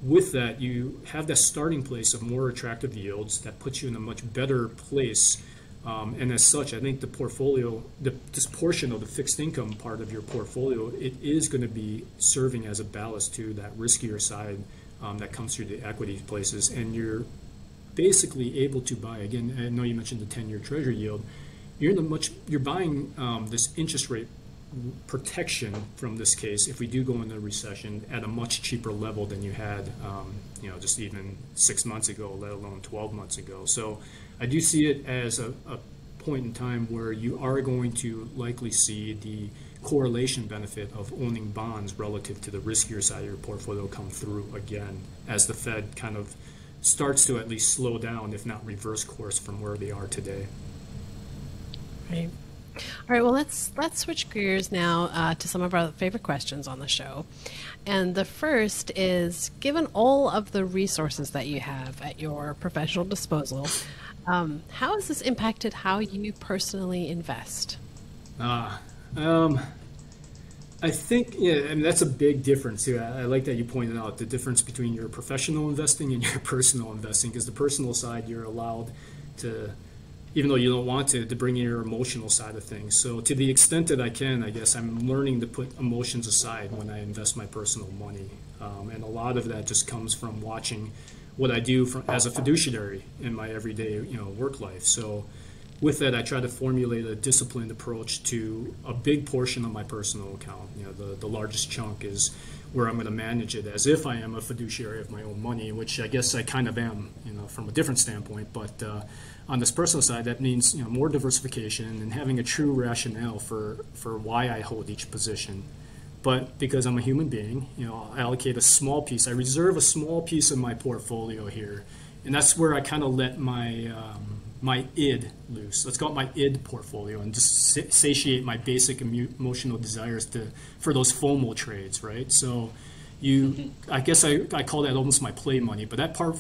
[SPEAKER 3] with that, you have that starting place of more attractive yields that puts you in a much better place. And as such, I think the portfolio, this portion of the fixed income part of your portfolio, it is going to be serving as a ballast to that riskier side that comes through the equity places. And you're basically able to buy, again, I know you mentioned the 10-year treasury yield, you're buying this interest rate protection from this case if we do go into a recession at a much cheaper level than you had just even 6 months ago, let alone 12 months ago. So I do see it as a point in time where you are going to likely see the correlation benefit of owning bonds relative to the riskier side of your portfolio come through again as the Fed kind of starts to at least slow down, if not reverse course from where they are today.
[SPEAKER 1] Right. All right, well, let's switch gears now to some of our favorite questions on the show. And the first is, given all of the resources that you have at your professional disposal, how has this impacted how you personally invest?
[SPEAKER 3] I think, that's a big difference too. I like that you pointed out the difference between your professional investing and your personal investing, because the personal side, you're allowed to, even though you don't want to bring in your emotional side of things. So to the extent that I can, I guess I'm learning to put emotions aside when I invest my personal money. And a lot of that just comes from watching what I do as a fiduciary in my everyday work life. So with that, I try to formulate a disciplined approach to a big portion of my personal account. The largest chunk is where I'm going to manage it as if I am a fiduciary of my own money, which I guess I kind of am, from a different standpoint. But on this personal side, that means more diversification and having a true rationale for why I hold each position. But because I'm a human being, I allocate a small piece. I reserve a small piece of my portfolio here, and that's where I kind of let my id loose. Let's call it my id portfolio, and just satiate my basic emotional desires for those FOMO trades, right? So, I guess I call that almost my play money. But that part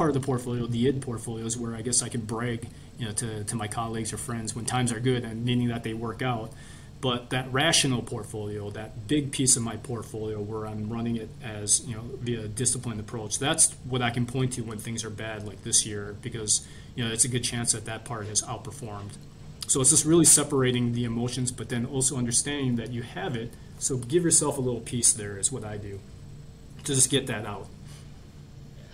[SPEAKER 3] of the portfolio, the id portfolio, is where I guess I can brag, to my colleagues or friends when times are good, and meaning that they work out. But that rational portfolio, that big piece of my portfolio where I'm running it as, via a disciplined approach, that's what I can point to when things are bad like this year, because, it's a good chance that part has outperformed. So it's just really separating the emotions, but then also understanding that you have it. So give yourself a little piece there is what I do to just get that out.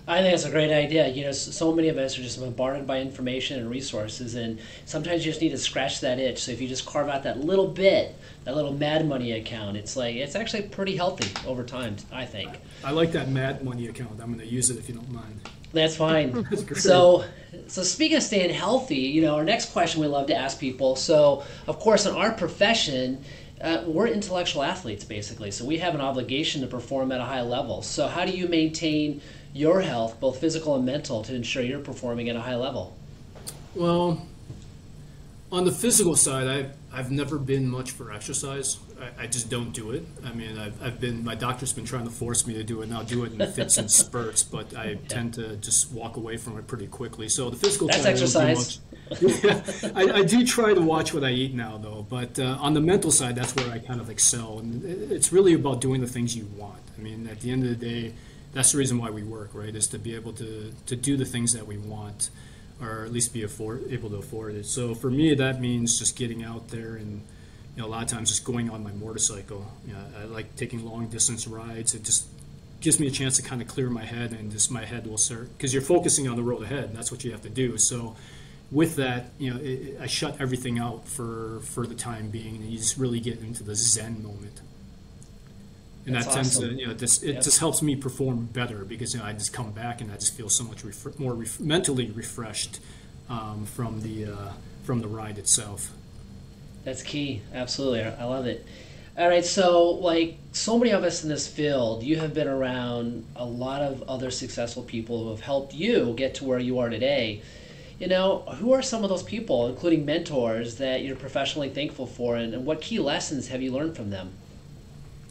[SPEAKER 2] I think that's a great idea. So many of us are just bombarded by information and resources, and sometimes you just need to scratch that itch. So if you just carve out that little bit, that little Mad Money account, it's actually pretty healthy over time, I think.
[SPEAKER 3] I like that Mad Money account. I'm going to use it if you don't mind.
[SPEAKER 2] That's fine. So speaking of staying healthy, our next question we love to ask people. So, of course, in our profession, we're intellectual athletes, basically. So we have an obligation to perform at a high level. So how do you maintain your health, both physical and mental, to ensure you're performing at a high level?
[SPEAKER 3] Well, on the physical side, I've never been much for exercise. I just don't do it. I mean, my doctor's been trying to force me to do it, and I'll do it in fits and spurts, but I tend to just walk away from it pretty quickly. So the physical
[SPEAKER 2] That's
[SPEAKER 3] side,
[SPEAKER 2] exercise.
[SPEAKER 3] I do try to watch what I eat now, though. But on the mental side, that's where I kind of excel, and it's really about doing the things you want. I mean, at the end of the day, that's the reason why we work, right? Is to be able to do the things that we want, or at least be able to afford it. So for me, that means just getting out there and, a lot of times just going on my motorcycle. I like taking long distance rides. It just gives me a chance to kind of clear my head, and just my head will start, because you're focusing on the road ahead, and that's what you have to do. So with that, I shut everything out for the time being, and you just really get into the Zen moment. And
[SPEAKER 2] That's
[SPEAKER 3] that tends
[SPEAKER 2] awesome.
[SPEAKER 3] to, it just helps me perform better, because I just come back and I just feel so much more mentally refreshed from the ride itself.
[SPEAKER 2] That's key. Absolutely. I love it. All right. So so many of us in this field, you have been around a lot of other successful people who have helped you get to where you are today. Who are some of those people, including mentors, that you're professionally thankful for, and what key lessons have you learned from them?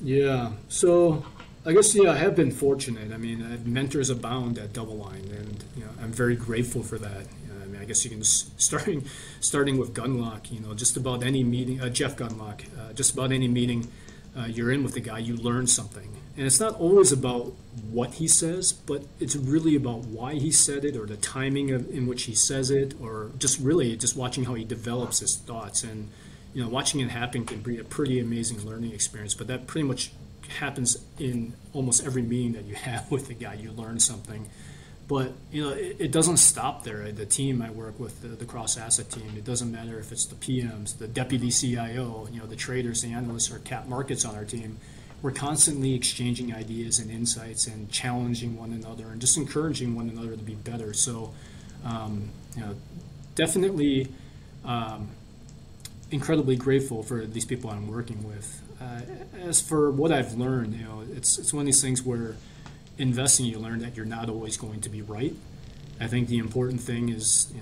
[SPEAKER 3] Yeah, so I guess, I have been fortunate. I mean, mentors abound at DoubleLine, and I'm very grateful for that. I mean, I guess you can starting with Gunlock. Just about any meeting, Jeff Gunlock, just about any meeting you're in with the guy, you learn something, and it's not always about what he says, but it's really about why he said it, or the timing in which he says it, or just watching how he develops his thoughts. And watching it happen can be a pretty amazing learning experience, but that pretty much happens in almost every meeting that you have with the guy. You learn something. But, it doesn't stop there. The team I work with, the cross-asset team, it doesn't matter if it's the PMs, the deputy CIO, the traders, the analysts, or cap markets on our team. We're constantly exchanging ideas and insights and challenging one another and just encouraging one another to be better. So, definitely incredibly grateful for these people I'm working with. As for what I've learned, it's one of these things where investing, you learn that you're not always going to be right. I think the important thing is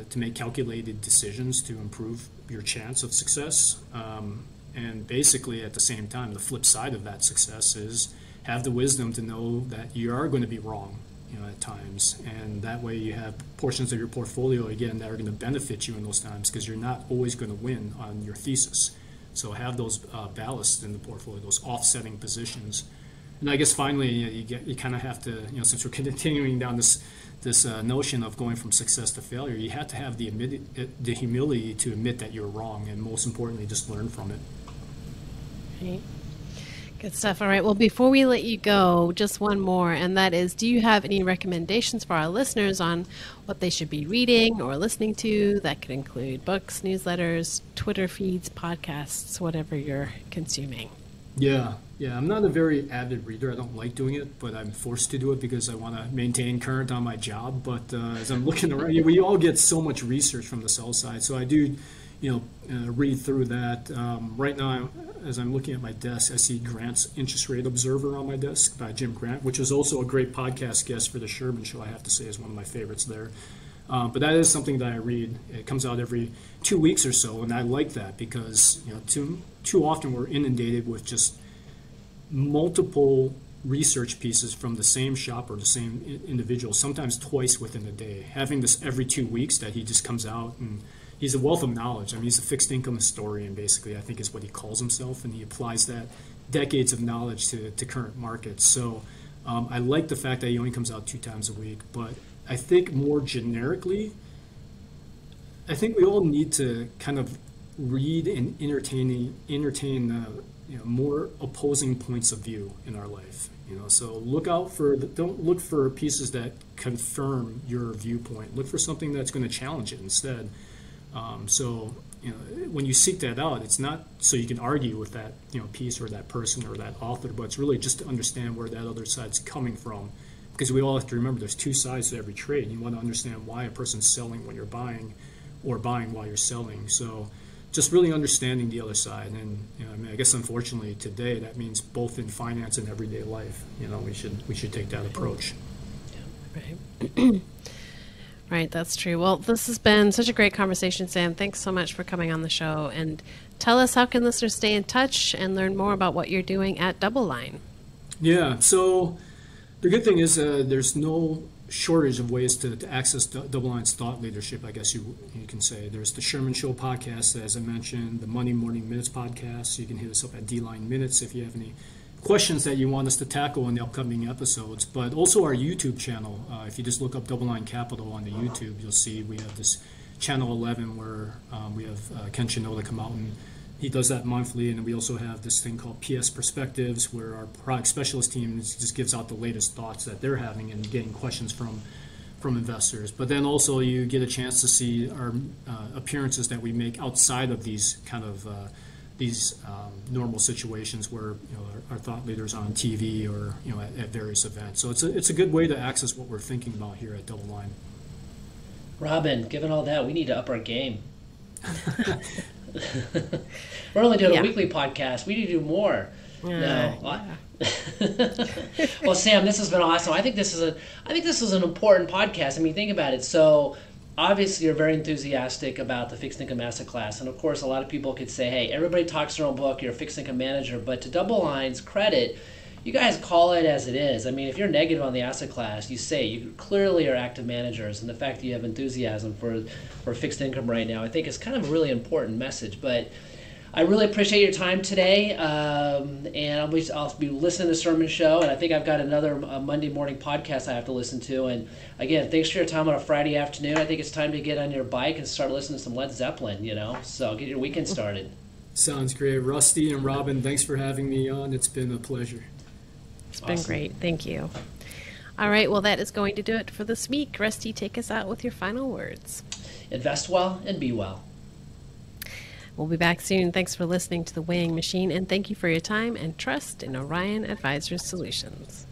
[SPEAKER 3] to make calculated decisions to improve your chance of success. And basically, at the same time, the flip side of that success is have the wisdom to know that you are going to be wrong, at times. And that way you have portions of your portfolio, again, that are going to benefit you in those times, because you're not always going to win on your thesis. So have those ballasts in the portfolio, those offsetting positions. And I guess finally, you kind of have to, since we're continuing down this notion of going from success to failure, you have to have the humility to admit that you're wrong, and most importantly, just learn from it.
[SPEAKER 1] Right. Good stuff. All right. Well, before we let you go, just one more, and that is, do you have any recommendations for our listeners on what they should be reading or listening to? That could include books, newsletters, Twitter feeds, podcasts, whatever you're consuming.
[SPEAKER 3] Yeah, I'm not a very avid reader. I don't like doing it, but I'm forced to do it because I want to maintain current on my job. But as I'm looking around, we all get so much research from the sell side, so I do, read through that. Right now, as I'm looking at my desk, I see Grant's Interest Rate Observer on my desk by Jim Grant, which is also a great podcast guest for the Sherman Show. I have to say, is one of my favorites there. But that is something that I read. It comes out every 2 weeks or so, and I like that because too often we're inundated with just multiple research pieces from the same shop or the same individual, sometimes twice within a day. Having this every 2 weeks that he just comes out, and he's a wealth of knowledge. I mean, he's a fixed income historian, basically, I think is what he calls himself, and he applies that decades of knowledge to current markets. So I like the fact that he only comes out 2 times a week, but I think more generically, I think we all need to kind of read and entertain more opposing points of view in our life. So don't look for pieces that confirm your viewpoint. Look for something that's going to challenge it instead. When you seek that out, it's not so you can argue with that piece or that person or that author, but it's really just to understand where that other side's coming from. Because we all have to remember there's 2 sides to every trade. You want to understand why a person's selling when you're buying, or buying while you're selling. So just really understanding the other side. And I guess unfortunately today that means both in finance and everyday life. We should take that approach.
[SPEAKER 1] Right. Right, that's true. Well, this has been such a great conversation, Sam. Thanks so much for coming on the show. And tell us, how can listeners stay in touch and learn more about what you're doing at DoubleLine?
[SPEAKER 3] Yeah, so the good thing is there's no shortage of ways to access DoubleLine's thought leadership, I guess you can say. There's the Sherman Show podcast, as I mentioned, the Monday Morning Minutes podcast. So you can hit us up at D-Line Minutes if you have any questions that you want us to tackle in the upcoming episodes. But also our YouTube channel. If you just look up DoubleLine Capital on the YouTube, you'll see we have this Channel 11 where we have Ken Shinoda come out, and he does that monthly. And we also have this thing called PS Perspectives, where our product specialist team just gives out the latest thoughts that they're having and getting questions from investors. But then also you get a chance to see our appearances that we make outside of these kind of normal situations where our thought leaders are on TV or at various events. So it's a good way to access what we're thinking about here at DoubleLine.
[SPEAKER 2] Robyn, given all that, we need to up our game. We're only doing a weekly podcast. We need to do more. Well, Sam, this has been awesome. I think this is an important podcast. I mean, think about it. So obviously you're very enthusiastic about the fixed income asset class, and of course a lot of people could say, hey, everybody talks their own book, you're a fixed income manager, but to DoubleLine's credit, you guys call it as it is. I mean, if you're negative on the asset class, you say you clearly are active managers, and the fact that you have enthusiasm for fixed income right now, I think is kind of a really important message. But I really appreciate your time today, and I'll be listening to the Sermon Show, and I think I've got another Monday morning podcast I have to listen to. And again, thanks for your time on a Friday afternoon. I think it's time to get on your bike and start listening to some Led Zeppelin, so get your weekend started.
[SPEAKER 3] Sounds great. Rusty and Robyn, thanks for having me on. It's been a pleasure.
[SPEAKER 1] It's been great. Thank you. All right, well, that is going to do it for this week. Rusty, take us out with your final words.
[SPEAKER 2] Invest well and be well.
[SPEAKER 1] We'll be back soon. Thanks for listening to The Weighing Machine, and thank you for your time and trust in Orion Advisor Solutions.